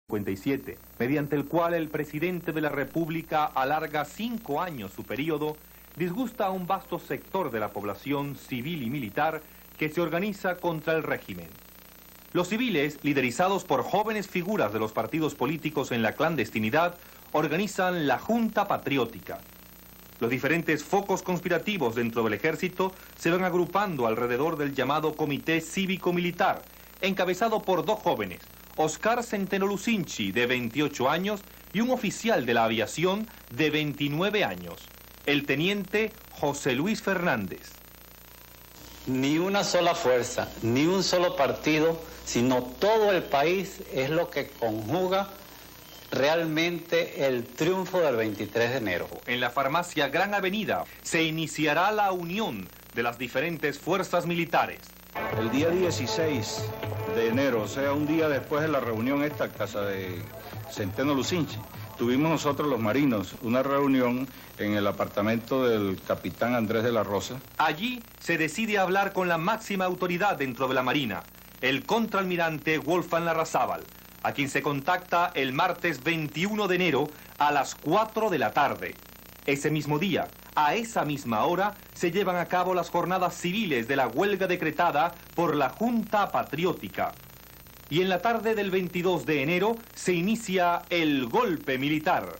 57, mediante el cual el presidente de la República alarga 5 años su periodo, disgusta a un vasto sector de la población civil y militar que se organiza contra el régimen. Los civiles, liderizados por jóvenes figuras de los partidos políticos en la clandestinidad, organizan la Junta Patriótica. Los diferentes focos conspirativos dentro del ejército se van agrupando alrededor del llamado Comité Cívico-Militar, encabezado por 2 jóvenes, Oscar Centeno Lucinchi, de 28 años, y un oficial de la aviación de 29 años, el teniente José Luis Fernández. Ni una sola fuerza, ni un solo partido, sino todo el país es lo que conjuga realmente el triunfo del 23 de enero. En la farmacia Gran Avenida se iniciará la unión de las diferentes fuerzas militares. El día 16 de enero, o sea, un día después de la reunión esta casa de Centeno Lucinchi, tuvimos nosotros los marinos una reunión en el apartamento del capitán Andrés de la Rosa. Allí se decide hablar con la máxima autoridad dentro de la Marina, el contraalmirante Wolfgang Larrazábal, a quien se contacta el martes 21 de enero a las 4 de la tarde. Ese mismo día, a esa misma hora, se llevan a cabo las jornadas civiles de la huelga decretada por la Junta Patriótica. Y en la tarde del 22 de enero se inicia el golpe militar.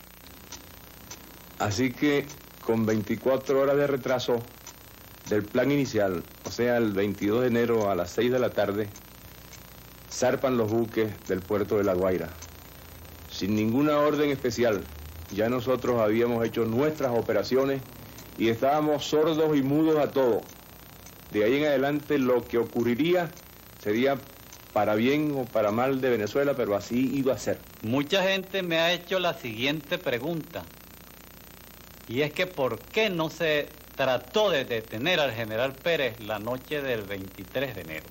Así que, con 24 horas de retraso del plan inicial, o sea, el 22 de enero a las 6 de la tarde, zarpan los buques del puerto de La Guaira. Sin ninguna orden especial, ya nosotros habíamos hecho nuestras operaciones y estábamos sordos y mudos a todo. De ahí en adelante lo que ocurriría sería para bien o para mal de Venezuela, pero así iba a ser. Mucha gente me ha hecho la siguiente pregunta, y es que ¿por qué no se trató de detener al general Pérez la noche del 23 de enero?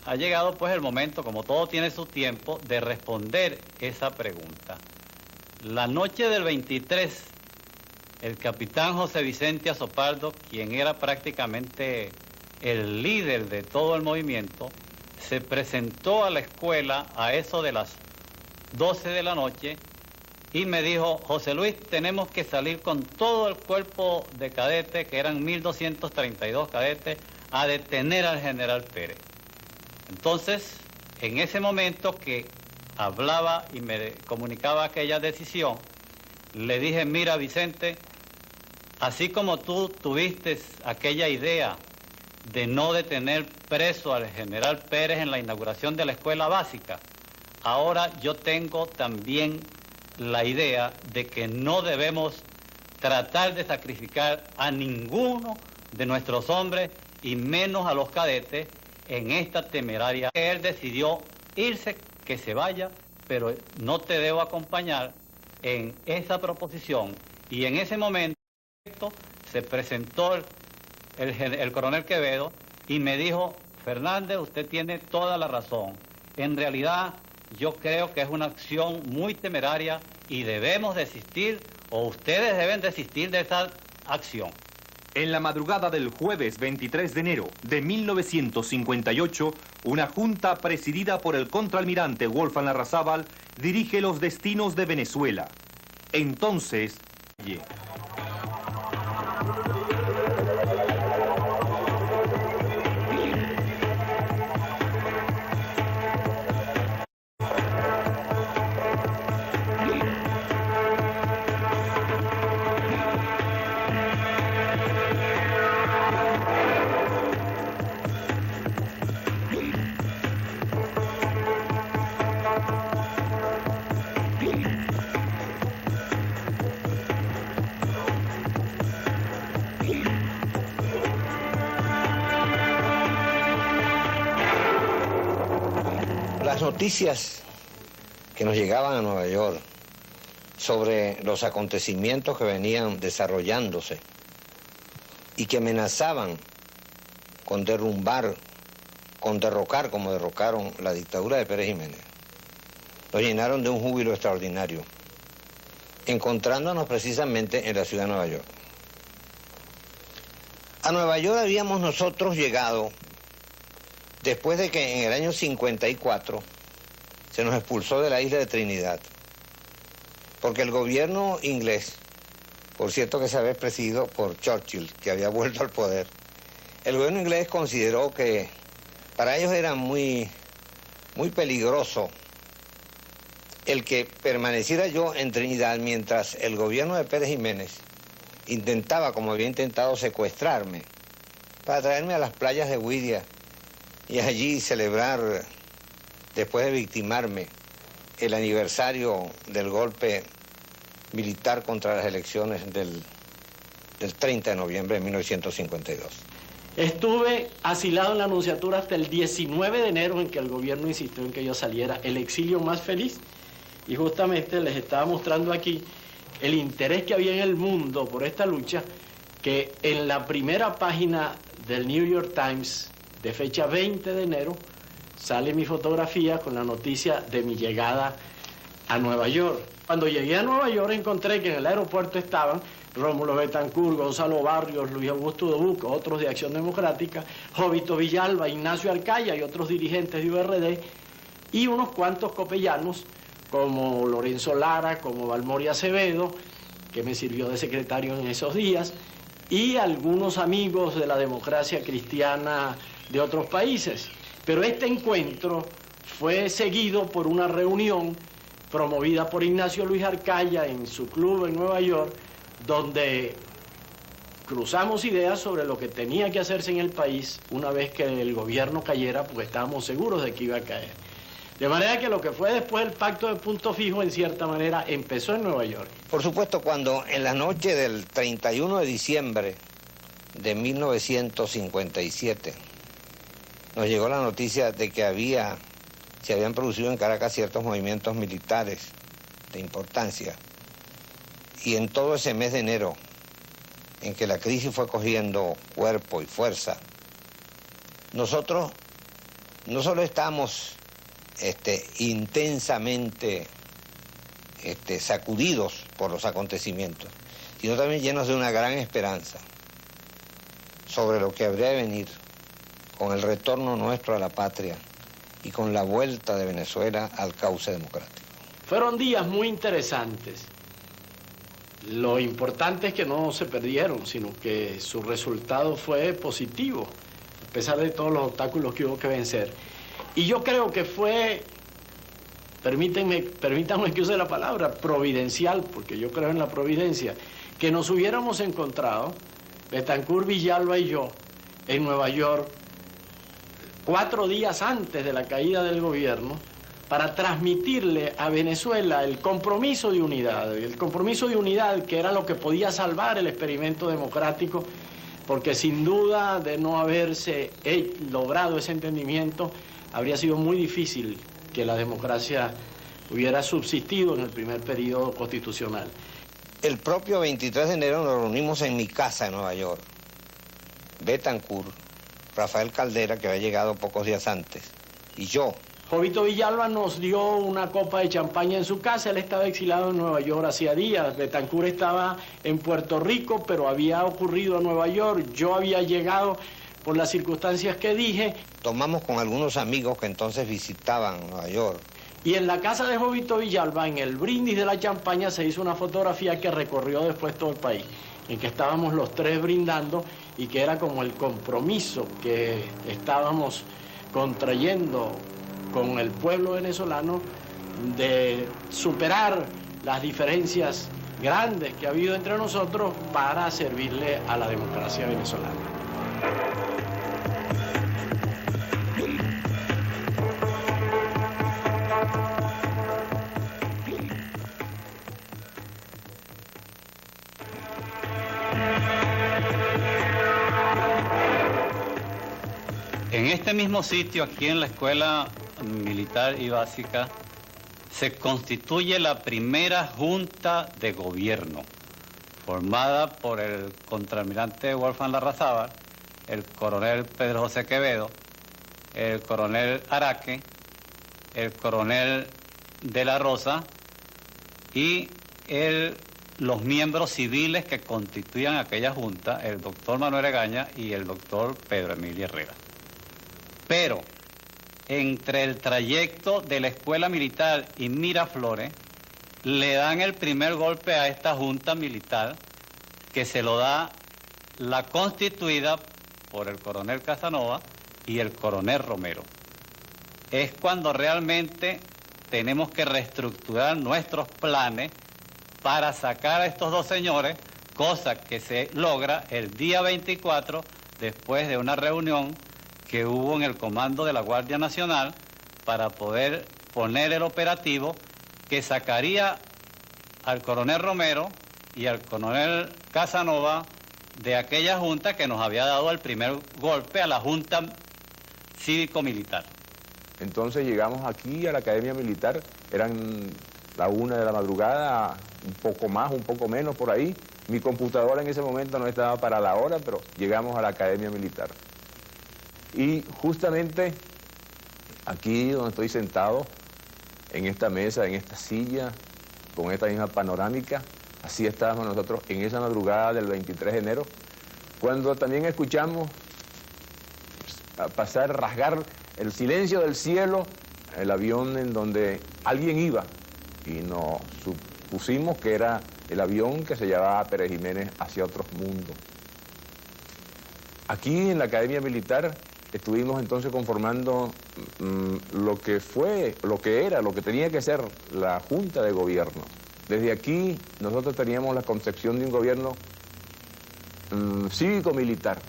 Ha llegado pues el momento, como todo tiene su tiempo, de responder esa pregunta. La noche del 23, el capitán José Vicente Azopardo, quien era prácticamente el líder de todo el movimiento, se presentó a la escuela a eso de las 12 de la noche y me dijo: José Luis, tenemos que salir con todo el cuerpo de cadetes, que eran 1.232 cadetes, a detener al general Pérez. Entonces, en ese momento que hablaba y me comunicaba aquella decisión, le dije: mira, Vicente, así como tú tuviste aquella idea de no detener preso al general Pérez en la inauguración de la escuela básica, ahora yo tengo también la idea de que no debemos tratar de sacrificar a ninguno de nuestros hombres y menos a los cadetes en esta temeraria. Él decidió irse, que se vaya, pero no te debo acompañar en esa proposición. Y en ese momento se presentó el coronel Quevedo y me dijo: Fernández, usted tiene toda la razón. En realidad, yo creo que es una acción muy temeraria y debemos desistir, o ustedes deben desistir de esa acción. En la madrugada del jueves 23 de enero de 1958, una junta presidida por el contraalmirante Wolfgang Larrazábal dirige los destinos de Venezuela. Entonces... Las noticias que nos llegaban a Nueva York sobre los acontecimientos que venían desarrollándose y que amenazaban con derrumbar, con derrocar, como derrocaron la dictadura de Pérez Jiménez, nos llenaron de un júbilo extraordinario, encontrándonos precisamente en la ciudad de Nueva York. A Nueva York habíamos nosotros llegado después de que en el año 54 se nos expulsó de la isla de Trinidad, porque el gobierno inglés, por cierto que se había presidido por Churchill, que había vuelto al poder, el gobierno inglés consideró que para ellos era muy peligroso el que permaneciera yo en Trinidad mientras el gobierno de Pérez Jiménez intentaba, como había intentado, secuestrarme para traerme a las playas de Güiria y allí celebrar, después de victimarme, el aniversario del golpe militar contra las elecciones del 30 de noviembre de 1952. Estuve asilado en la Nunciatura hasta el 19 de enero, en que el gobierno insistió en que yo saliera, el exilio más feliz. Y justamente les estaba mostrando aquí el interés que había en el mundo por esta lucha, que en la primera página del New York Times, de fecha 20 de enero, sale mi fotografía con la noticia de mi llegada a Nueva York. Cuando llegué a Nueva York encontré que en el aeropuerto estaban Rómulo Betancourt, Gonzalo Barrios, Luis Augusto de Buca, otros de Acción Democrática, Jovito Villalba, Ignacio Arcaya y otros dirigentes de URD, y unos cuantos copellanos como Lorenzo Lara, como Valmori Acevedo, que me sirvió de secretario en esos días, y algunos amigos de la democracia cristiana de otros países. Pero este encuentro fue seguido por una reunión promovida por Ignacio Luis Arcaya en su club en Nueva York, donde cruzamos ideas sobre lo que tenía que hacerse en el país una vez que el gobierno cayera, porque estábamos seguros de que iba a caer. De manera que lo que fue después el pacto de Punto Fijo, en cierta manera, empezó en Nueva York. Por supuesto, cuando en la noche del 31 de diciembre de 1957 nos llegó la noticia de que se habían producido en Caracas ciertos movimientos militares de importancia, y en todo ese mes de enero, en que la crisis fue cogiendo cuerpo y fuerza, nosotros no solo estábamos intensamente sacudidos por los acontecimientos, sino también llenos de una gran esperanza sobre lo que habría de venir con el retorno nuestro a la patria y con la vuelta de Venezuela al cauce democrático. Fueron días muy interesantes. Lo importante es que no se perdieron, sino que su resultado fue positivo, a pesar de todos los obstáculos que hubo que vencer. Y yo creo que fue, permítanme que use la palabra, providencial, porque yo creo en la providencia, que nos hubiéramos encontrado, Betancourt, Villalba y yo, en Nueva York, 4 días antes de la caída del gobierno, para transmitirle a Venezuela el compromiso de unidad que era lo que podía salvar el experimento democrático, porque sin duda de no haberse logrado ese entendimiento, habría sido muy difícil que la democracia hubiera subsistido en el primer periodo constitucional. El propio 23 de enero nos reunimos en mi casa en Nueva York. Betancourt, Rafael Caldera, que había llegado pocos días antes, y yo. Jovito Villalba nos dio una copa de champaña en su casa. Él estaba exilado en Nueva York hacía días. Betancourt estaba en Puerto Rico, pero había ocurrido a Nueva York. Yo había llegado por las circunstancias que dije. Tomamos con algunos amigos que entonces visitaban Nueva York. Y en la casa de Jovito Villalba, en el brindis de la champaña, se hizo una fotografía que recorrió después todo el país, en que estábamos los tres brindando y que era como el compromiso que estábamos contrayendo con el pueblo venezolano de superar las diferencias grandes que ha habido entre nosotros para servirle a la democracia venezolana. En este mismo sitio, aquí en la Escuela Militar y Básica, se constituye la primera Junta de Gobierno, formada por el contraalmirante Wolfgang Larrazábal, el coronel Pedro José Quevedo, el coronel Araque, el coronel de la Rosa y los miembros civiles que constituían aquella junta, el doctor Manuel Egaña y el doctor Pedro Emilio Herrera. Pero entre el trayecto de la Escuela Militar y Miraflores, le dan el primer golpe a esta junta militar, que se lo da la constituida por el coronel Casanova y el coronel Romero. Es cuando realmente tenemos que reestructurar nuestros planes para sacar a estos dos señores, cosa que se logra el día 24, después de una reunión que hubo en el comando de la Guardia Nacional para poder poner el operativo que sacaría al coronel Romero y al coronel Casanova de aquella junta que nos había dado el primer golpe a la junta cívico-militar. Entonces llegamos aquí a la Academia Militar, eran la 1 de la madrugada, un poco más, un poco menos por ahí. Mi computadora en ese momento no estaba para la hora, pero llegamos a la Academia Militar. Y justamente aquí donde estoy sentado, en esta mesa, en esta silla, con esta misma panorámica, así estábamos nosotros en esa madrugada del 23 de enero, cuando también escuchamos pasar, rasgar el silencio del cielo, el avión en donde alguien iba, y nos supusimos que era el avión que se llevaba a Pérez Jiménez hacia otros mundos. Aquí en la Academia Militar estuvimos entonces conformando lo que tenía que ser la Junta de Gobierno. Desde aquí nosotros teníamos la concepción de un gobierno cívico-militar.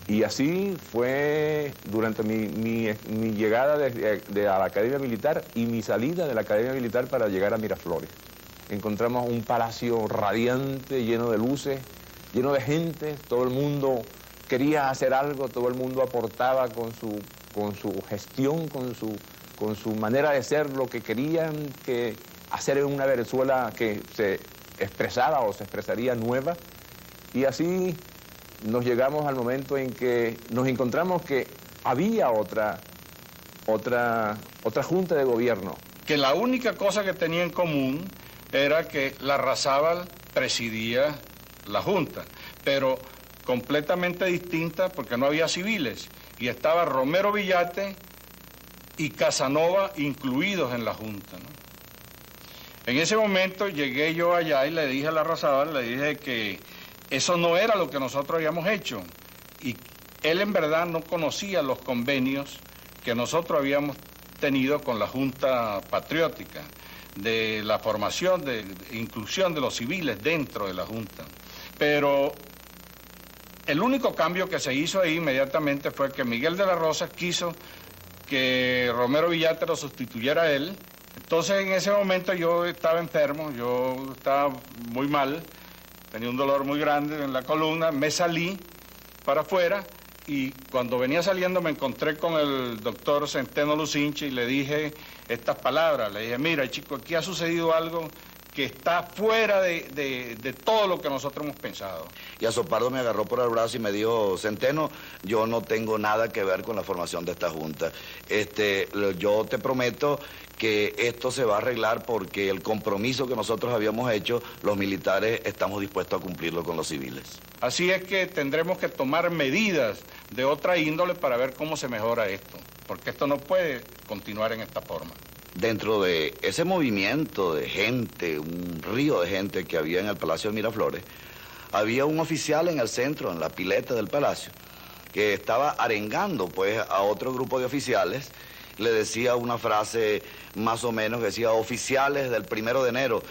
Y así fue durante mi llegada a la Academia Militar y mi salida de la Academia Militar para llegar a Miraflores. Encontramos un palacio radiante, lleno de luces, lleno de gente, todo el mundo quería hacer algo, todo el mundo aportaba con su gestión, con su manera de ser, lo que querían que hacer en una Venezuela que se expresara o se expresaría nueva. Y así nos llegamos al momento en que nos encontramos que había otra junta de gobierno. Que la única cosa que tenía en común era que Larrazábal presidía la junta, pero completamente distinta porque no había civiles, y estaba Romero Villate y Casanova incluidos en la junta, ¿no? En ese momento llegué yo allá y le dije a Larrazábal, le dije que eso no era lo que nosotros habíamos hecho, y él en verdad no conocía los convenios que nosotros habíamos tenido con la Junta Patriótica, de la formación, de inclusión de los civiles dentro de la Junta. Pero el único cambio que se hizo ahí inmediatamente fue que Miguel de la Rosa quiso que Romero Villate lo sustituyera a él. Entonces en ese momento yo estaba enfermo, yo estaba muy mal, tenía un dolor muy grande en la columna, me salí para afuera y cuando venía saliendo me encontré con el doctor Centeno Lucinchi y le dije estas palabras, le dije, mira chico, aquí ha sucedido algo que está fuera de todo lo que nosotros hemos pensado. Y Azopardo me agarró por el brazo y me dijo, Centeno, yo no tengo nada que ver con la formación de esta junta. Yo te prometo que esto se va a arreglar porque el compromiso que nosotros habíamos hecho, los militares estamos dispuestos a cumplirlo con los civiles. Así es que tendremos que tomar medidas de otra índole para ver cómo se mejora esto, porque esto no puede continuar en esta forma. Dentro de ese movimiento de gente, un río de gente que había en el Palacio de Miraflores, había un oficial en el centro, en la pileta del palacio, que estaba arengando pues a otro grupo de oficiales. Le decía una frase más o menos que decía, oficiales del 1 de enero,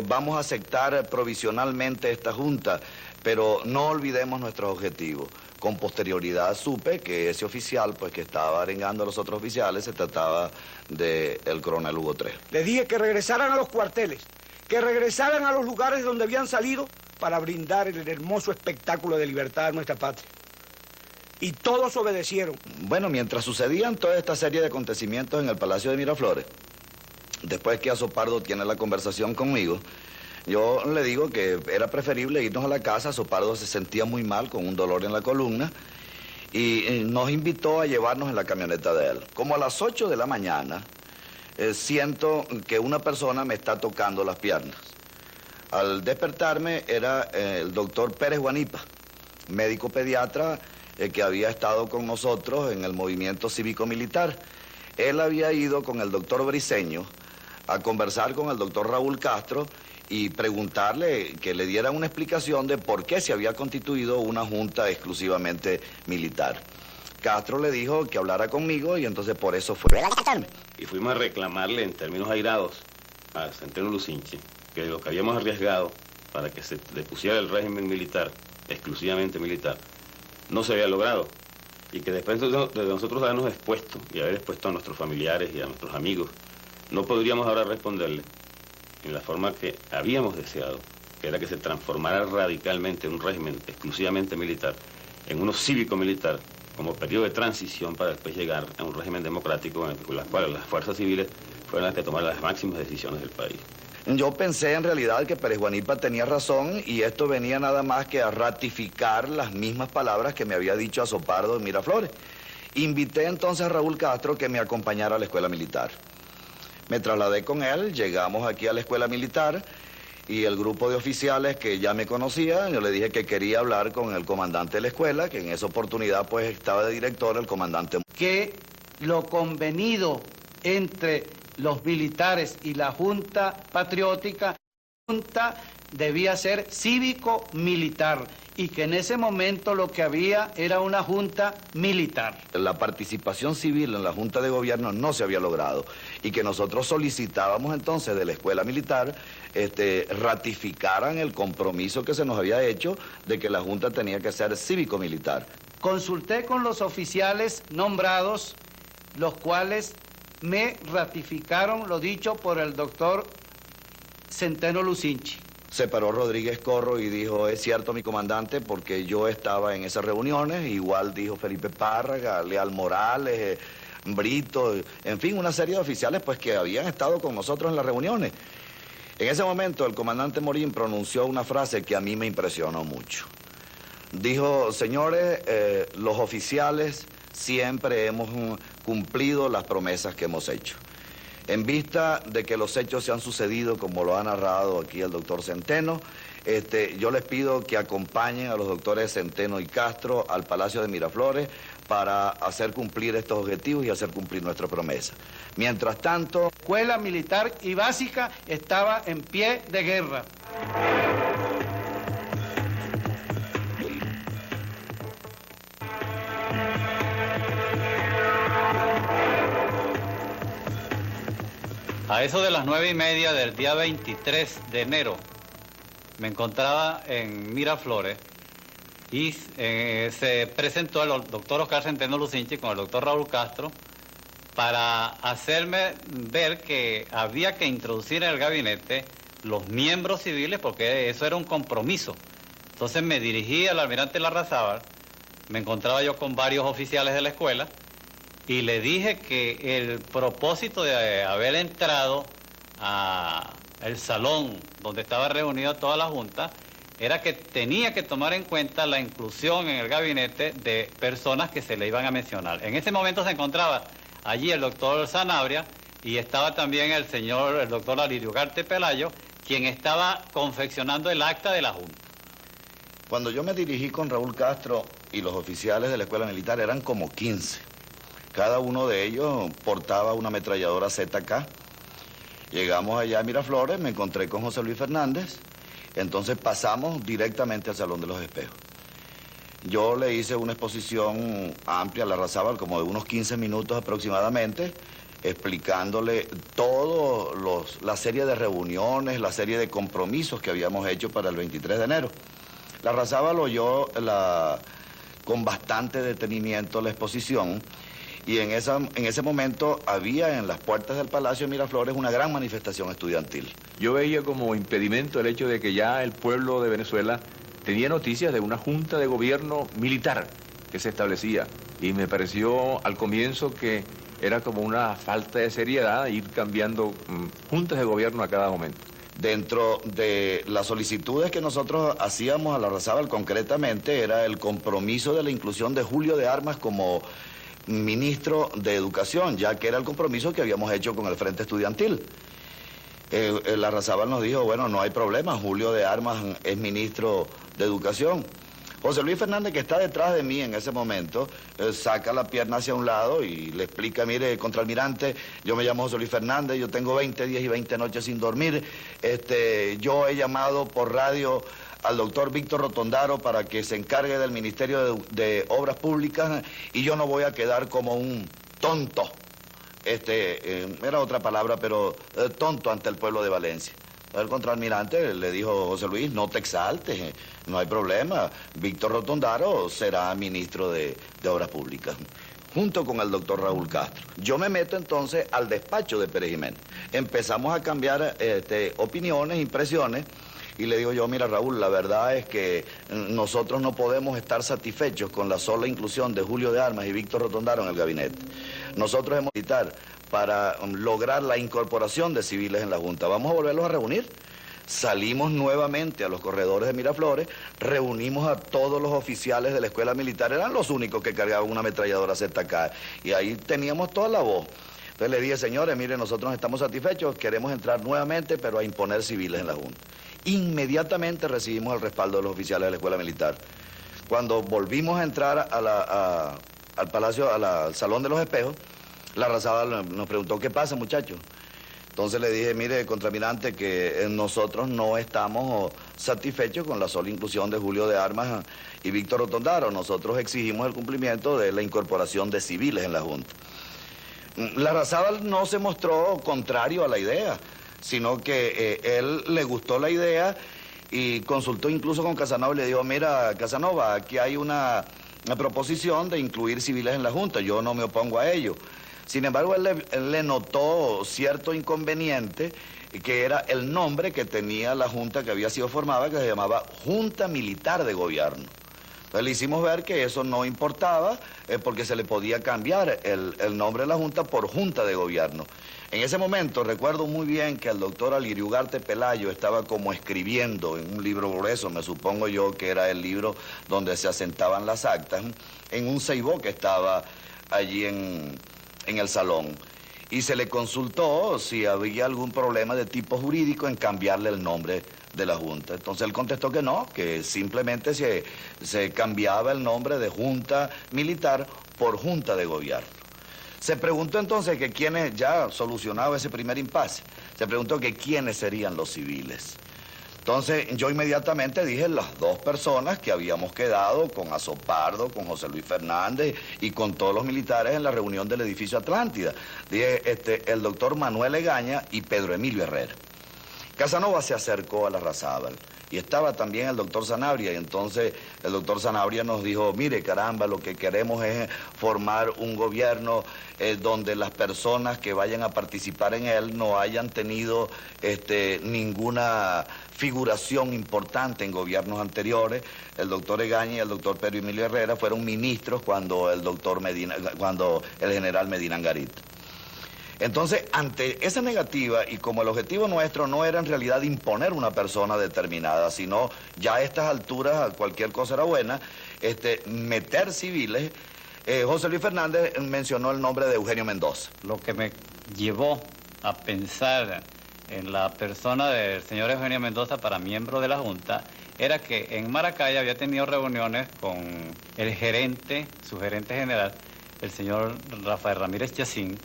vamos a aceptar provisionalmente esta junta, pero no olvidemos nuestros objetivos. Con posterioridad supe que ese oficial, pues que estaba arengando a los otros oficiales, se trataba del coronel Hugo III. Les dije que regresaran a los cuarteles, que regresaran a los lugares donde habían salido para brindar el hermoso espectáculo de libertad a nuestra patria. Y todos obedecieron. Bueno, mientras sucedían toda esta serie de acontecimientos en el Palacio de Miraflores, después que Azopardo tiene la conversación conmigo, yo le digo que era preferible irnos a la casa. Azopardo se sentía muy mal con un dolor en la columna y nos invitó a llevarnos en la camioneta de él. Como a las 8 de la mañana, siento que una persona me está tocando las piernas. Al despertarme era el doctor Pérez Guanipa, médico pediatra que había estado con nosotros en el movimiento cívico-militar. Él había ido con el doctor Briceño a conversar con el doctor Raúl Castro y preguntarle que le diera una explicación de por qué se había constituido una junta exclusivamente militar. Castro le dijo que hablara conmigo y entonces por eso fue a catarme. Y fuimos a reclamarle en términos airados a Centeno Lucinchi que lo que habíamos arriesgado para que se le pusiera el régimen militar, exclusivamente militar, no se había logrado. Y que después de nosotros habernos expuesto y haber expuesto a nuestros familiares y a nuestros amigos, no podríamos ahora responderle en la forma que habíamos deseado, que era que se transformara radicalmente un régimen exclusivamente militar en uno cívico-militar, como periodo de transición para después llegar a un régimen democrático en el cual las fuerzas civiles fueran las que tomaran las máximas decisiones del país. Yo pensé en realidad que Pérez Juanipa tenía razón y esto venía nada más que a ratificar las mismas palabras que me había dicho Azopardo en Miraflores. Invité entonces a Raúl Castro que me acompañara a la escuela militar. Me trasladé con él, llegamos aquí a la escuela militar y el grupo de oficiales que ya me conocía, yo le dije que quería hablar con el comandante de la escuela, que en esa oportunidad pues estaba de director el comandante. Que lo convenido entre los militares y la Junta Patriótica, la Junta debía ser cívico-militar y que en ese momento lo que había era una Junta militar. La participación civil en la Junta de Gobierno no se había logrado y que nosotros solicitábamos entonces de la escuela militar ratificaran el compromiso que se nos había hecho de que la Junta tenía que ser cívico-militar. Consulté con los oficiales nombrados, los cuales me ratificaron lo dicho por el doctor Centeno Lucinchi. Se paró Rodríguez Corro y dijo, es cierto mi comandante, porque yo estaba en esas reuniones, igual dijo Felipe Párraga, Leal Morales, Brito, en fin, una serie de oficiales pues que habían estado con nosotros en las reuniones. En ese momento el comandante Morín pronunció una frase que a mí me impresionó mucho. Dijo, señores, los oficiales siempre hemos cumplido las promesas que hemos hecho. En vista de que los hechos se han sucedido como lo ha narrado aquí el doctor Centeno, yo les pido que acompañen a los doctores Centeno y Castro al Palacio de Miraflores para hacer cumplir estos objetivos y hacer cumplir nuestra promesa. Mientras tanto, la escuela militar y básica estaba en pie de guerra. A eso de las 9:30 del día 23 de enero, me encontraba en Miraflores y se presentó el doctor Oscar Centeno Lucinchi con el doctor Raúl Castro para hacerme ver que había que introducir en el gabinete los miembros civiles porque eso era un compromiso. Entonces me dirigí al almirante Larrazábal, me encontraba yo con varios oficiales de la escuela y le dije que el propósito de haber entrado al salón donde estaba reunida toda la Junta era que tenía que tomar en cuenta la inclusión en el gabinete de personas que se le iban a mencionar. En ese momento se encontraba allí el doctor Sanabria y estaba también el doctor Alirio Ugarte Pelayo, quien estaba confeccionando el acta de la Junta. Cuando yo me dirigí con Raúl Castro y los oficiales de la escuela militar eran como 15. Cada uno de ellos portaba una ametralladora ZK. Llegamos allá a Miraflores, me encontré con José Luis Fernández, entonces pasamos directamente al Salón de los Espejos. Yo le hice una exposición amplia a Larrazábal, como de unos 15 minutos aproximadamente, explicándole la serie de reuniones, la serie de compromisos que habíamos hecho para el 23 de enero. Larrazábal oyó con bastante detenimiento la exposición. Y en ese momento había en las puertas del Palacio de Miraflores una gran manifestación estudiantil. Yo veía como impedimento el hecho de que ya el pueblo de Venezuela tenía noticias de una junta de gobierno militar que se establecía. Y me pareció al comienzo que era como una falta de seriedad ir cambiando juntas de gobierno a cada momento. Dentro de las solicitudes que nosotros hacíamos a Larrazábal concretamente era el compromiso de la inclusión de Julio de Armas como ministro de Educación, ya que era el compromiso que habíamos hecho con el Frente Estudiantil. Larrazábal nos dijo, bueno, no hay problema, Julio de Armas es ministro de Educación. José Luis Fernández, que está detrás de mí en ese momento, saca la pierna hacia un lado y le explica, mire, contraalmirante, yo me llamo José Luis Fernández, yo tengo 20 días y 20 noches sin dormir. Yo he llamado por radio al doctor Víctor Rotondaro para que se encargue del Ministerio de Obras Públicas y yo no voy a quedar como un tonto. Era otra palabra, pero tonto ante el pueblo de Valencia. El contraalmirante le dijo, José Luis, no te exaltes, no hay problema. Víctor Rotondaro será ministro de Obras Públicas, junto con el doctor Raúl Castro. Yo me meto entonces al despacho de Pérez Jiménez. Empezamos a cambiar opiniones, impresiones, y le digo yo, mira Raúl, la verdad es que nosotros no podemos estar satisfechos con la sola inclusión de Julio de Armas y Víctor Rotondaro en el gabinete. Nosotros hemos militar para lograr la incorporación de civiles en la Junta. Vamos a volverlos a reunir. Salimos nuevamente a los corredores de Miraflores, reunimos a todos los oficiales de la escuela militar, eran los únicos que cargaban una ametralladora ZK, y ahí teníamos toda la voz. Entonces le dije, señores, miren, nosotros no estamos satisfechos, queremos entrar nuevamente, pero a imponer civiles en la Junta. Inmediatamente recibimos el respaldo de los oficiales de la escuela militar. Cuando volvimos a entrar al palacio, al Salón de los Espejos, la Larrazábal nos preguntó, ¿qué pasa, muchachos? Entonces le dije, mire, contraalmirante, que nosotros no estamos satisfechos con la sola inclusión de Julio de Armas y Víctor Rotondaro. Nosotros exigimos el cumplimiento de la incorporación de civiles en la Junta. La Larrazábal no se mostró contrario a la idea, sino que él le gustó la idea y consultó incluso con Casanova y le dijo, mira, Casanova, aquí hay una proposición de incluir civiles en la Junta, yo no me opongo a ello. Sin embargo, él le notó cierto inconveniente, que era el nombre que tenía la Junta que había sido formada, que se llamaba Junta Militar de Gobierno. Entonces le hicimos ver que eso no importaba, porque se le podía cambiar el nombre de la Junta por Junta de Gobierno. En ese momento recuerdo muy bien que el doctor Alirio Ugarte Pelayo estaba como escribiendo en un libro grueso, me supongo yo que era el libro donde se asentaban las actas, en un ceibó que estaba allí en el salón, y se le consultó si había algún problema de tipo jurídico en cambiarle el nombre de la Junta. Entonces él contestó que no, que simplemente se cambiaba el nombre de Junta Militar por Junta de Gobierno. Se preguntó entonces que quiénes, ya solucionado ese primer impasse, se preguntó que quiénes serían los civiles. Entonces yo inmediatamente dije las dos personas que habíamos quedado con Azopardo, con José Luis Fernández y con todos los militares en la reunión del edificio Atlántida. Dije el doctor Manuel Egaña y Pedro Emilio Herrera. Casanova se acercó a la Larrazábal y estaba también el doctor Sanabria, y entonces el doctor Sanabria nos dijo, mire, caramba, lo que queremos es formar un gobierno donde las personas que vayan a participar en él no hayan tenido ninguna figuración importante en gobiernos anteriores. El doctor Egaña y el doctor Pedro Emilio Herrera fueron ministros cuando el general Medina Angarita. Entonces, ante esa negativa, y como el objetivo nuestro no era en realidad imponer una persona determinada, sino ya a estas alturas cualquier cosa era buena, meter civiles, José Luis Fernández mencionó el nombre de Eugenio Mendoza. Lo que me llevó a pensar en la persona del señor Eugenio Mendoza para miembro de la Junta era que en Maracay había tenido reuniones con el gerente, su gerente general, el señor Rafael Ramírez Chacín,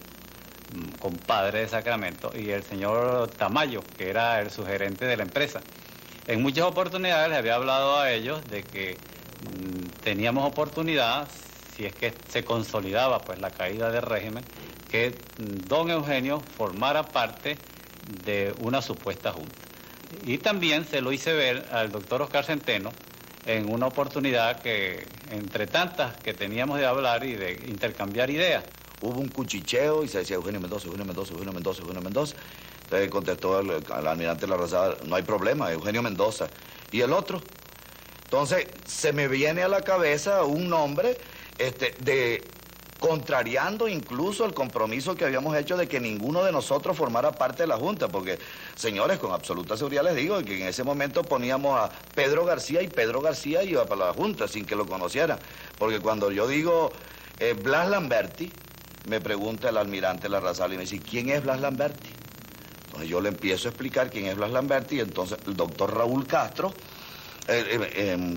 compadre de Sacramento, y el señor Tamayo, que era el sugerente de la empresa. En muchas oportunidades les había hablado a ellos de que teníamos oportunidad, si es que se consolidaba pues la caída del régimen, que don Eugenio formara parte de una supuesta junta. Y también se lo hice ver al doctor Oscar Centeno en una oportunidad que, entre tantas que teníamos de hablar y de intercambiar ideas, hubo un cuchicheo y se decía Eugenio Mendoza, Eugenio Mendoza, Eugenio Mendoza, Eugenio Mendoza. Entonces contestó al almirante Larrazábal, no hay problema, Eugenio Mendoza. ¿Y el otro? Entonces se me viene a la cabeza un nombre contrariando incluso el compromiso que habíamos hecho de que ninguno de nosotros formara parte de la Junta, porque, señores, con absoluta seguridad les digo que en ese momento poníamos a Pedro García y Pedro García iba para la Junta sin que lo conocieran, porque cuando yo digo Blas Lamberti, me pregunta el almirante Larrazábal y me dice, ¿quién es Blas Lamberti? Entonces yo le empiezo a explicar quién es Blas Lamberti y entonces el doctor Raúl Castro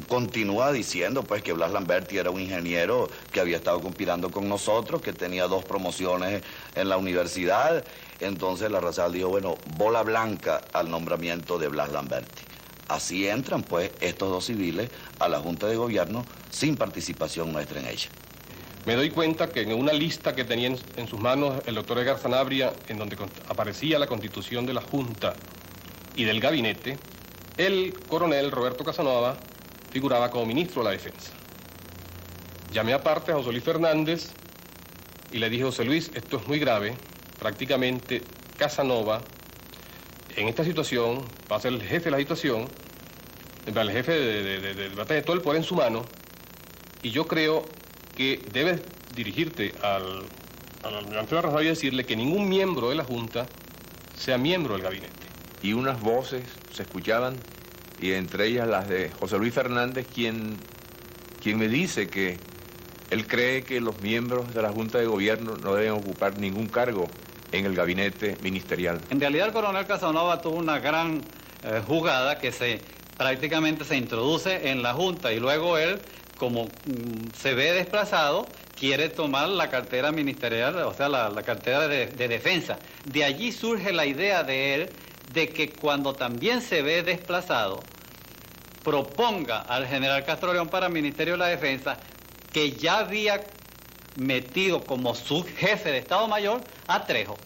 Continúa diciendo pues que Blas Lamberti era un ingeniero que había estado conspirando con nosotros, que tenía 2 promociones en la universidad. Entonces la Razabal dijo, bueno, bola blanca al nombramiento de Blas Lamberti. Así entran pues estos 2 civiles a la Junta de Gobierno sin participación nuestra en ella. Me doy cuenta que en una lista que tenía en sus manos el doctor Edgar Sanabria, en donde aparecía la constitución de la Junta y del gabinete, el coronel Roberto Casanova figuraba como ministro de la Defensa. Llamé aparte a José Luis Fernández y le dije, José Luis, esto es muy grave. Prácticamente Casanova, en esta situación, va a ser el jefe de la situación, el jefe de batalla, todo el poder en su mano, y yo creo que debes dirigirte al almirante Larrazabal y decirle que ningún miembro de la Junta sea miembro del gabinete. Y unas voces se escuchaban, y entre ellas las de José Luis Fernández, quien me dice que él cree que los miembros de la Junta de Gobierno no deben ocupar ningún cargo en el gabinete ministerial. En realidad el coronel Casanova tuvo una gran jugada que prácticamente se introduce en la Junta y luego él, como se ve desplazado, quiere tomar la cartera ministerial, o sea, la cartera de defensa. De allí surge la idea de él de que cuando también se ve desplazado, proponga al general Castro León para el Ministerio de la Defensa, que ya había metido como su jefe de Estado Mayor a Trejo.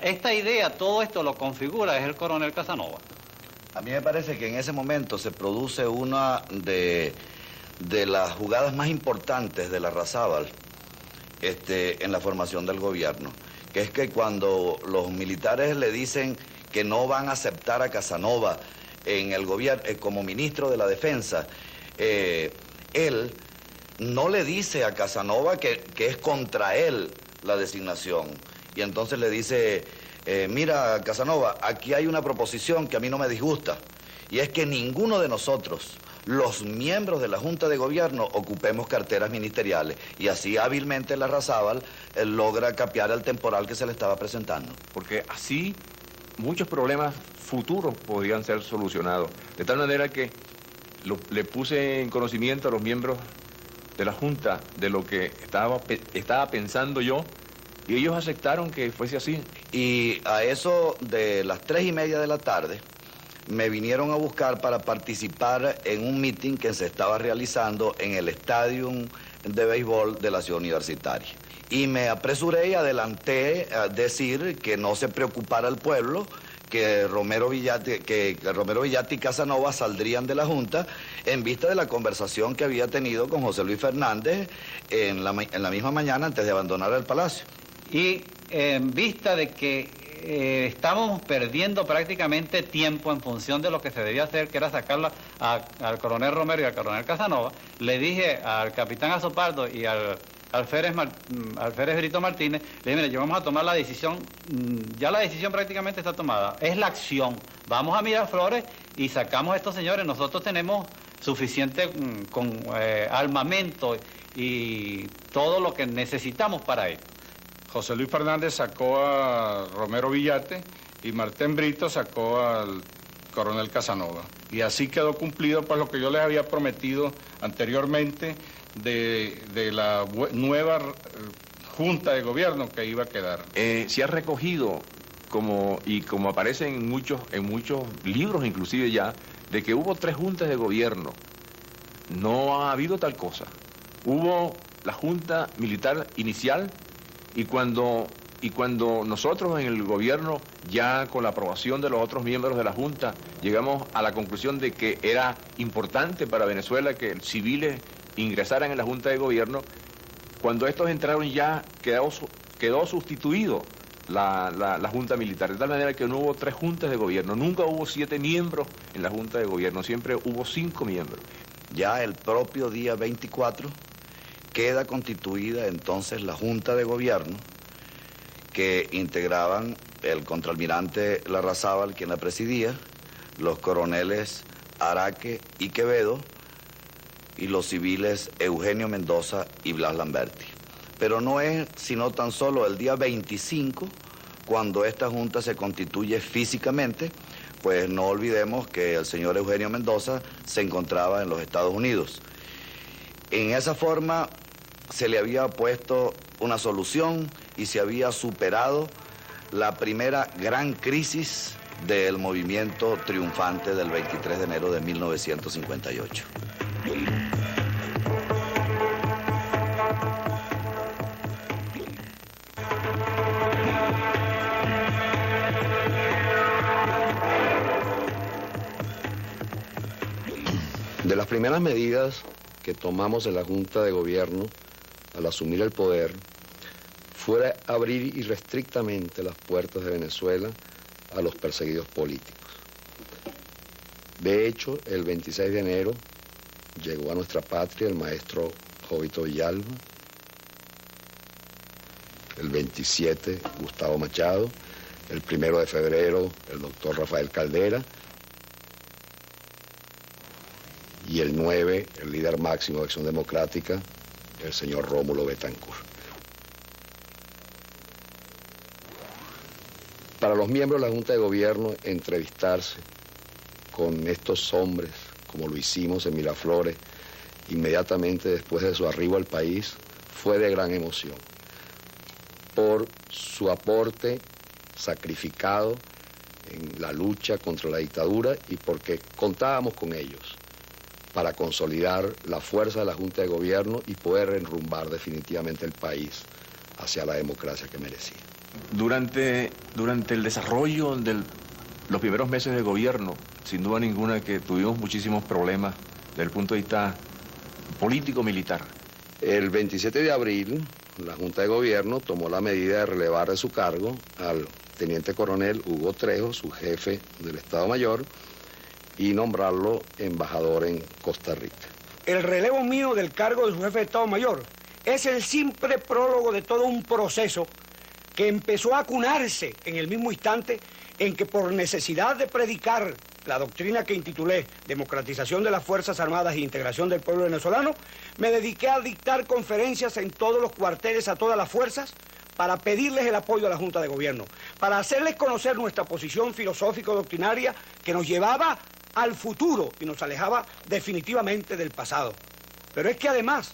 Esta idea, todo esto lo configura es el coronel Casanova. A mí me parece que en ese momento se produce una de las jugadas más importantes de la Larrazabal en la formación del gobierno, que es que cuando los militares le dicen que no van a aceptar a Casanova en el gobierno como ministro de la Defensa, él no le dice a Casanova que es contra él la designación. Y entonces le dice, mira, Casanova, aquí hay una proposición que a mí no me disgusta, y es que ninguno de nosotros, los miembros de la Junta de Gobierno, ocupemos carteras ministeriales. Y así hábilmente la Larrazabal logra capear el temporal que se le estaba presentando. Porque así muchos problemas futuros podrían ser solucionados. De tal manera que le puse en conocimiento a los miembros de la Junta de lo que estaba pensando yo, y ellos aceptaron que fuese así. Y a eso de las 3:30 de la tarde, me vinieron a buscar para participar en un meeting que se estaba realizando en el estadio de béisbol de la ciudad universitaria. Y me apresuré y adelanté a decir que no se preocupara el pueblo, que Romero Villati y Casanova saldrían de la Junta en vista de la conversación que había tenido con José Luis Fernández en la misma mañana antes de abandonar el palacio. Y en vista de que estamos perdiendo prácticamente tiempo en función de lo que se debía hacer, que era sacarla al coronel Romero y al coronel Casanova, le dije al capitán Azopardo y al alférez Brito Martínez, le dije, mire, yo vamos a tomar la decisión, ya la decisión prácticamente está tomada, es la acción, vamos a Miraflores y sacamos a estos señores, nosotros tenemos suficiente armamento y todo lo que necesitamos para esto. José Luis Fernández sacó a Romero Villate y Martín Brito sacó al coronel Casanova. Y así quedó cumplido pues lo que yo les había prometido anteriormente de la nueva Junta de Gobierno que iba a quedar. Se ha recogido, como aparece en muchos libros inclusive ya, de que hubo 3 juntas de gobierno. No ha habido tal cosa. Hubo la Junta Militar Inicial, y cuando nosotros en el gobierno, ya con la aprobación de los otros miembros de la Junta, llegamos a la conclusión de que era importante para Venezuela que civiles ingresaran en la Junta de Gobierno, cuando estos entraron ya quedó sustituido la Junta Militar, de tal manera que no hubo 3 juntas de gobierno, nunca hubo 7 miembros en la Junta de Gobierno, siempre hubo 5 miembros. Ya el propio día 24 queda constituida entonces la Junta de Gobierno, que integraban el contraalmirante Larrazabal, quien la presidía, los coroneles Araque y Quevedo, y los civiles Eugenio Mendoza y Blas Lamberti. Pero no es sino tan solo el día 25 cuando esta Junta se constituye físicamente, pues no olvidemos que el señor Eugenio Mendoza se encontraba en los Estados Unidos. En esa forma se le había puesto una solución y se había superado la primera gran crisis del movimiento triunfante del 23 de enero de 1958. De las primeras medidas que tomamos en la Junta de Gobierno al asumir el poder fue abrir irrestrictamente las puertas de Venezuela a los perseguidos políticos. De hecho, el 26 de enero llegó a nuestra patria el maestro Jovito Villalba, el 27 Gustavo Machado, el 1 de febrero el doctor Rafael Caldera, y el 9, el líder máximo de Acción Democrática, el señor Rómulo Betancourt. Para los miembros de la Junta de Gobierno, entrevistarse con estos hombres, como lo hicimos en Miraflores, inmediatamente después de su arribo al país, fue de gran emoción, por su aporte sacrificado en la lucha contra la dictadura y porque contábamos con ellos para consolidar la fuerza de la Junta de Gobierno y poder enrumbar definitivamente el país hacia la democracia que merecía. Durante el desarrollo de los primeros meses de gobierno, sin duda ninguna que tuvimos muchísimos problemas desde el punto de vista político-militar. El 27 de abril, la Junta de Gobierno tomó la medida de relevar de su cargo al teniente coronel Hugo Trejo, su jefe del Estado Mayor, y nombrarlo embajador en Costa Rica. El relevo mío del cargo de su jefe de Estado Mayor es el simple prólogo de todo un proceso que empezó a acunarse en el mismo instante en que, por necesidad de predicar la doctrina que intitulé Democratización de las Fuerzas Armadas e Integración del Pueblo Venezolano, me dediqué a dictar conferencias en todos los cuarteles a todas las fuerzas para pedirles el apoyo a la Junta de Gobierno, para hacerles conocer nuestra posición filosófico-doctrinaria que nos llevaba al futuro y nos alejaba definitivamente del pasado. Pero es que además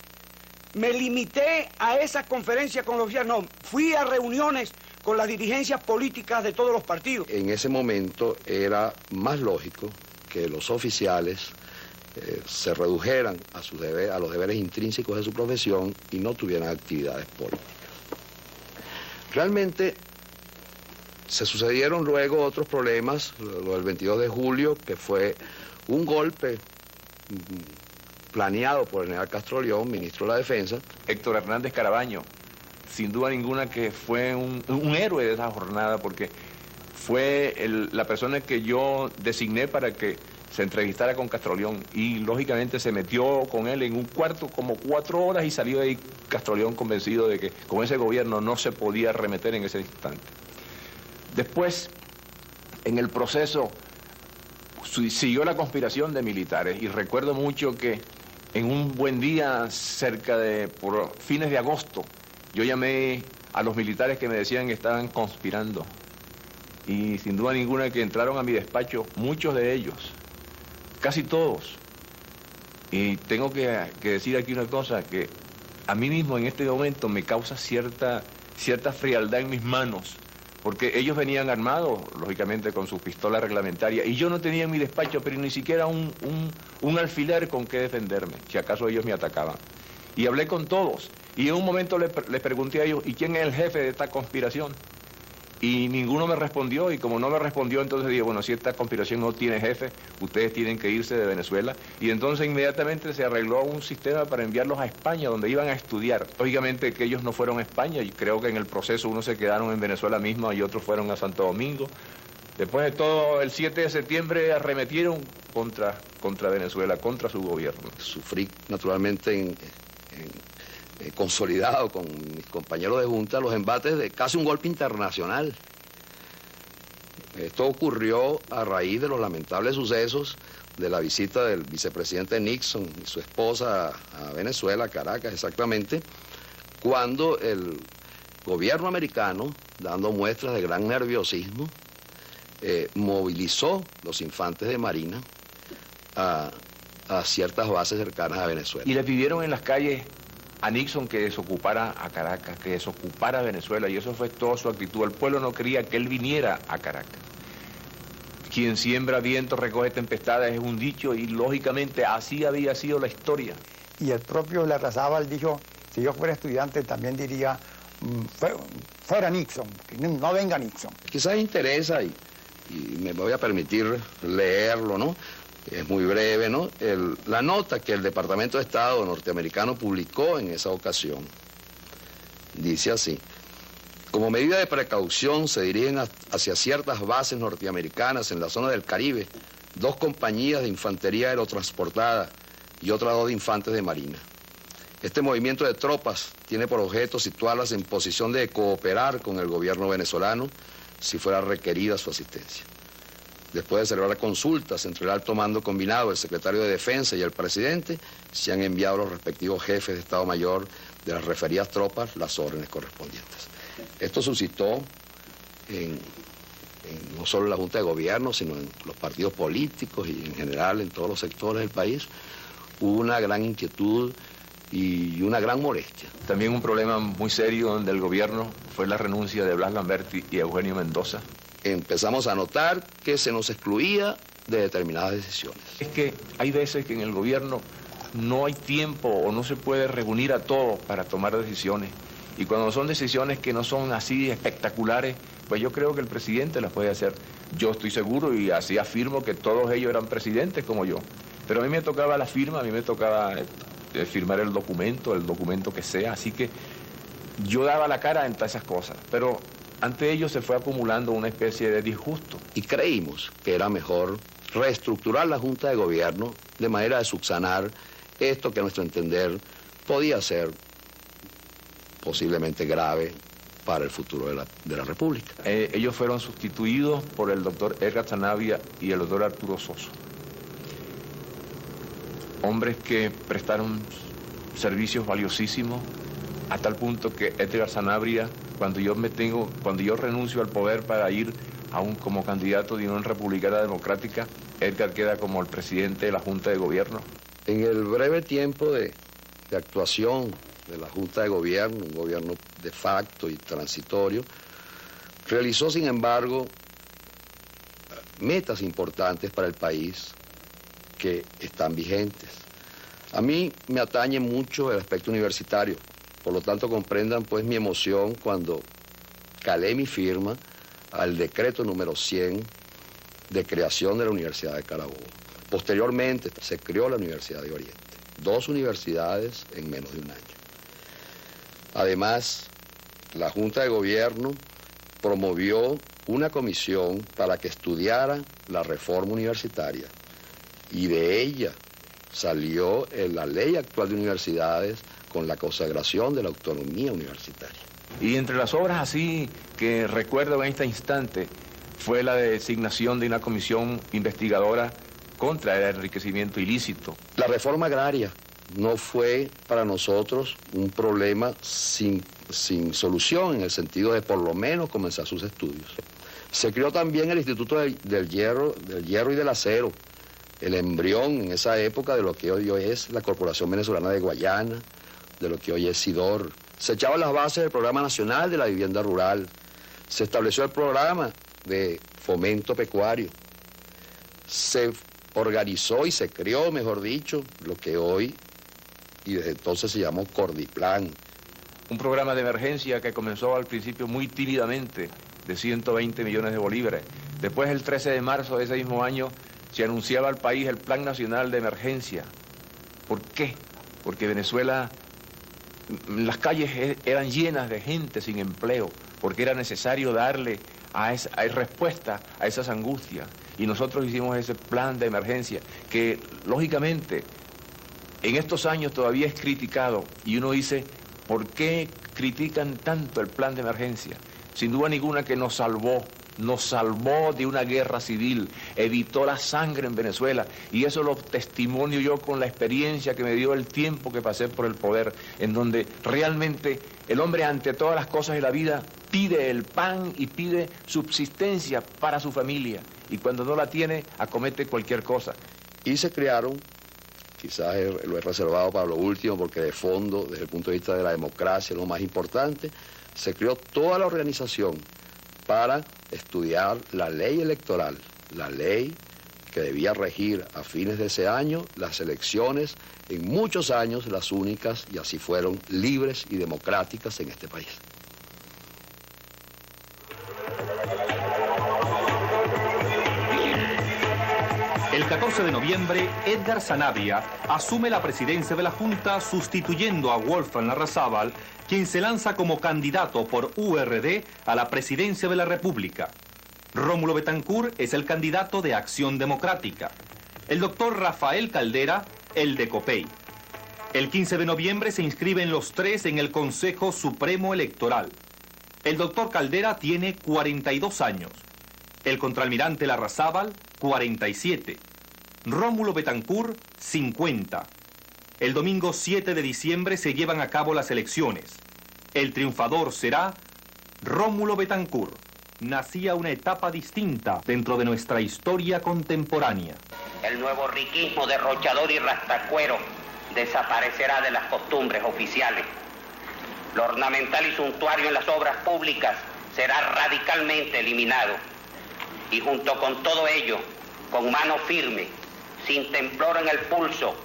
me limité a esas conferencias con los oficiales, no, fui a reuniones con las dirigencias políticas de todos los partidos. En ese momento era más lógico que los oficiales se redujeran a los deberes intrínsecos de su profesión y no tuvieran actividades políticas. Realmente se sucedieron luego otros problemas, lo del 22 de julio, que fue un golpe planeado por el general Castro León, ministro de la Defensa. Héctor Hernández Carabaño, sin duda ninguna que fue un héroe de esa jornada, porque fue la persona que yo designé para que se entrevistara con Castro León y lógicamente se metió con él en un cuarto como 4 horas y salió de ahí Castro León convencido de que con ese gobierno no se podía arremeter en ese instante. Después, en el proceso, siguió la conspiración de militares y recuerdo mucho que en un buen día, por fines de agosto, yo llamé a los militares que me decían que estaban conspirando y sin duda ninguna que entraron a mi despacho, muchos de ellos, casi todos. Y tengo que decir aquí una cosa, que a mí mismo en este momento me causa cierta frialdad en mis manos, porque ellos venían armados, lógicamente, con su pistola reglamentaria, y yo no tenía en mi despacho, pero ni siquiera un alfiler con que defenderme, si acaso ellos me atacaban. Y hablé con todos, y en un momento les pregunté a ellos, ¿y quién es el jefe de esta conspiración? Y ninguno me respondió, y como no me respondió, entonces dije, bueno, si esta conspiración no tiene jefe, ustedes tienen que irse de Venezuela. Y entonces inmediatamente se arregló un sistema para enviarlos a España, donde iban a estudiar. Lógicamente que ellos no fueron a España, y creo que en el proceso unos se quedaron en Venezuela misma y otros fueron a Santo Domingo. Después de todo, el 7 de septiembre arremetieron contra Venezuela, contra su gobierno. Sufrí naturalmente consolidado con mis compañeros de junta los embates de casi un golpe internacional. Esto ocurrió a raíz de los lamentables sucesos de la visita del vicepresidente Nixon y su esposa a Venezuela, a Caracas exactamente, cuando el gobierno americano, dando muestras de gran nerviosismo, movilizó los infantes de Marina a ciertas bases cercanas a Venezuela. Y le pidieron en las calles a Nixon que desocupara a Caracas, que desocupara Venezuela, y eso fue toda su actitud. El pueblo no quería que él viniera a Caracas. Quien siembra viento recoge tempestades es un dicho, y lógicamente así había sido la historia. Y el propio Larrazábal dijo, si yo fuera estudiante también diría, fuera Nixon, no venga Nixon. Quizás interesa, y me voy a permitir leerlo, ¿no? Es muy breve, ¿no? La nota que el Departamento de Estado norteamericano publicó en esa ocasión dice así: como medida de precaución se dirigen hacia ciertas bases norteamericanas en la zona del Caribe 2 compañías de infantería aerotransportada y otras 2 de infantes de marina. Este movimiento de tropas tiene por objeto situarlas en posición de cooperar con el gobierno venezolano si fuera requerida su asistencia. Después de celebrar consultas entre el alto mando combinado, el secretario de Defensa y el presidente, se han enviado a los respectivos jefes de Estado Mayor de las referidas tropas las órdenes correspondientes. Esto suscitó no solo en la Junta de Gobierno, sino en los partidos políticos y en general en todos los sectores del país, una gran inquietud y una gran molestia. También un problema muy serio del gobierno fue la renuncia de Blas Lamberti y Eugenio Mendoza. Empezamos a notar que se nos excluía de determinadas decisiones. Es que hay veces que en el gobierno no hay tiempo o no se puede reunir a todos para tomar decisiones. Y cuando son decisiones que no son así espectaculares, pues yo creo que el presidente las puede hacer. Yo estoy seguro y así afirmo que todos ellos eran presidentes como yo. Pero a mí me tocaba la firma, a mí me tocaba firmar el documento que sea. Así que yo daba la cara en todas esas cosas. Pero ante ello se fue acumulando una especie de disgusto. Y creímos que era mejor reestructurar la Junta de Gobierno de manera de subsanar esto que a nuestro entender podía ser posiblemente grave para el futuro de la República. Ellos fueron sustituidos por el doctor Edgar Sanabria y el doctor Arturo Soso. Hombres que prestaron servicios valiosísimos a tal punto que Edgar Sanabria, cuando yo renuncio al poder para ir como candidato de Unión Republicana Democrática, Edgar queda como el presidente de la Junta de Gobierno. En el breve tiempo de actuación de la Junta de Gobierno, un gobierno de facto y transitorio, realizó, sin embargo, metas importantes para el país que están vigentes. A mí me atañe mucho el aspecto universitario, por lo tanto comprendan pues mi emoción cuando calé mi firma al decreto número 100 de creación de la Universidad de Carabobo. Posteriormente se creó la Universidad de Oriente, 2 universidades en menos de un año. Además, la Junta de Gobierno promovió una comisión para que estudiara la reforma universitaria y de ella salió la ley actual de universidades con la consagración de la autonomía universitaria. Y entre las obras así que recuerdo en este instante fue la designación de una comisión investigadora contra el enriquecimiento ilícito. La reforma agraria no fue para nosotros un problema sin solución, en el sentido de por lo menos comenzar sus estudios. Se creó también el Instituto del Hierro y del Acero, el embrión en esa época de lo que hoy es la Corporación Venezolana de Guayana, de lo que hoy es SIDOR. Se echaban las bases del Programa Nacional de la Vivienda Rural. Se estableció el programa de fomento pecuario. Se organizó y se creó, mejor dicho, lo que hoy y desde entonces se llamó Cordiplan. Un programa de emergencia que comenzó al principio muy tímidamente, de 120 millones de bolívares. Después, el 13 de marzo de ese mismo año, se anunciaba al país el Plan Nacional de Emergencia. ¿Por qué? Porque Venezuela, las calles eran llenas de gente sin empleo, porque era necesario darle respuesta a esas angustias. Y nosotros hicimos ese plan de emergencia, que lógicamente en estos años todavía es criticado, y uno dice, ¿por qué critican tanto el plan de emergencia? Sin duda ninguna que nos salvó de una guerra civil, evitó la sangre en Venezuela, y eso lo testimonio yo con la experiencia que me dio el tiempo que pasé por el poder, en donde realmente el hombre ante todas las cosas de la vida pide el pan y pide subsistencia para su familia. Y cuando no la tiene, acomete cualquier cosa. Y se crearon, quizás lo he reservado para lo último, porque de fondo, desde el punto de vista de la democracia, lo más importante, se creó toda la organización para estudiar la ley electoral, la ley que debía regir a fines de ese año las elecciones, en muchos años las únicas, y así fueron, libres y democráticas en este país. El 14 de noviembre, Edgar Sanabria asume la presidencia de la Junta sustituyendo a Wolfgang Larrazábal, quien se lanza como candidato por URD a la presidencia de la República. Rómulo Betancourt es el candidato de Acción Democrática. El doctor Rafael Caldera, el de COPEI. El 15 de noviembre se inscriben los tres en el Consejo Supremo Electoral. El doctor Caldera tiene 42 años. El contraalmirante Larrazábal, 47. Rómulo Betancourt, 50. El domingo 7 de diciembre se llevan a cabo las elecciones. El triunfador será Rómulo Betancourt. Nacía una etapa distinta dentro de nuestra historia contemporánea. El nuevo riquismo derrochador y rastacuero desaparecerá de las costumbres oficiales. Lo ornamental y suntuario en las obras públicas será radicalmente eliminado. Y junto con todo ello, con mano firme, sin temblor en el pulso,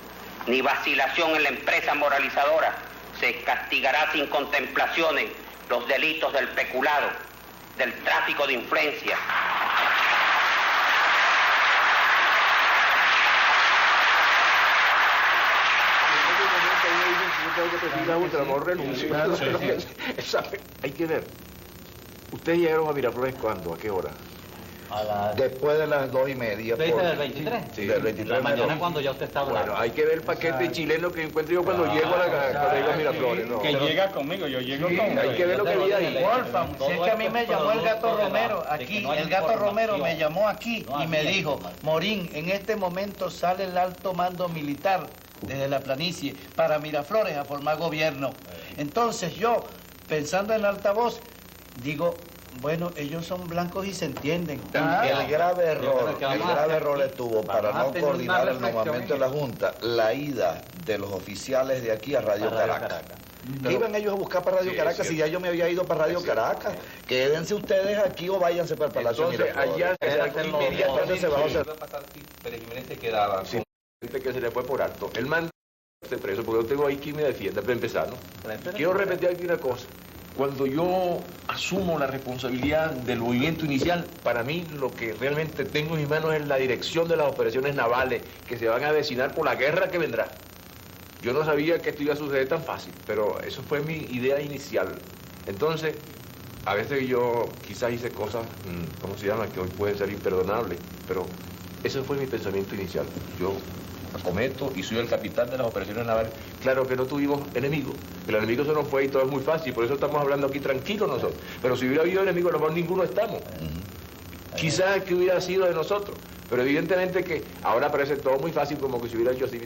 ni vacilación en la empresa moralizadora, se castigará sin contemplaciones los delitos del peculado, del tráfico de influencia. Hay que ver. ¿Ustedes llegaron a Miraflores cuándo? ¿A qué hora? Después de las 2:30. ¿Usted dice del 23? Sí, del 23. La mañana cuando ya usted está hablando. Bueno, hay que ver el paquete chileno que encuentro yo cuando llego a Miraflores. ¿No? Que llega conmigo, yo llego con hay que ver lo que había ahí. Wolfgang, si es que a mí me llamó el Gato Romero aquí, el Gato Romero me llamó aquí y me dijo, Morín, en este momento sale el alto mando militar desde la planicie para Miraflores a formar gobierno. Entonces yo, pensando en altavoz, digo, bueno, ellos son blancos y se entienden. El grave error estuvo para no coordinar el nombramiento de la Junta, la ida de los oficiales de aquí a Radio Caracas. ¿Qué iban ellos a buscar para Radio Caracas si ya yo me había ido para Radio Caracas? Quédense ustedes aquí o váyanse para el Palacio Miraflores. Allá inmediatamente se va a hacer. Pérez Jiménez se quedaba sin gente que se le fue por alto. Él manda este preso, porque yo tengo ahí quien me defienda, para empezar, ¿no? Quiero repetir aquí una cosa. Cuando yo asumo la responsabilidad del movimiento inicial, para mí lo que realmente tengo en mis manos es la dirección de las operaciones navales que se van a avecinar por la guerra que vendrá. Yo no sabía que esto iba a suceder tan fácil, pero eso fue mi idea inicial. Entonces, a veces yo quizás hice cosas, ¿cómo se llama?, que hoy pueden ser imperdonables, pero ese fue mi pensamiento inicial. Yo acometo y soy el capitán de las operaciones navales. Claro que no tuvimos enemigos, el enemigo se nos fue y todo es muy fácil, por eso estamos hablando aquí tranquilos nosotros. Pero si hubiera habido enemigos, a lo mejor ninguno estamos. Quizás que hubiera sido de nosotros, pero evidentemente que ahora parece todo muy fácil, como que si hubiera hecho así,